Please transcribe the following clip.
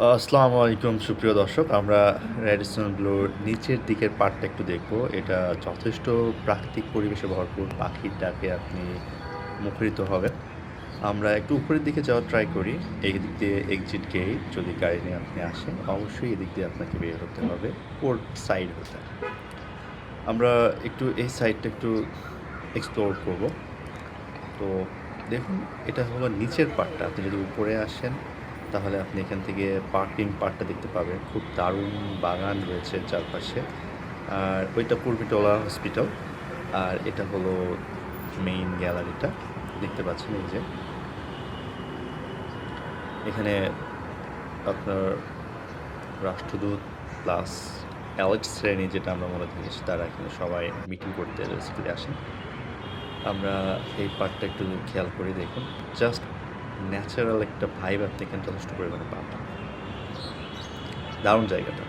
আসসালামু আলাইকুম সুপ্রিয় দর্শক। আমরা রেডিসন ব্লুর নিচের দিকের পার্টটা একটু দেখব। এটা যথেষ্ট প্রাকৃতিক পরিবেশে ভরপুর। পাখির ডাকে আপনি মুখরিত হবেন। আমরা একটু উপরের দিকে যাওয়ার ট্রাই করি। এদিক দিয়ে এক্সিট গেট, যদি গাড়ি নিয়ে আপনি আসেন, অবশ্যই এদিক দিয়ে আপনাকে বের হতে হবে পোর্ট সাইড হতে। আমরা একটু এই সাইডটা একটু এক্সপ্লোর করব। তো দেখুন, এটা হলো নিচের পার্টটা। আপনি যদি উপরে আসেন তাহলে আপনি এখান থেকে পার্কিং পার্টটা দেখতে পাবেন। খুব দারুণ বাগান রয়েছে চারপাশে। আর ওইটা পূর্বীটোলা হসপিটাল। আর এটা হলো মেইন গ্যালারিটা, দেখতে পাচ্ছেন এই যে। এখানে আপনার রাষ্ট্রদূত প্লাস অ্যালেক্স শ্রেণী, যেটা আমরা মনে থাকি, তারা এখানে সবাই মিটিং করতে বেসিক্যালি আসেন। আমরা এই পার্টটা একটু খেয়াল করে দেখুন। জাস্ট ন্যাচারাল একটা ভাইব আপনি এখানে যথেষ্ট পরিমাণে পাবেন। দারুণ জায়গাটা।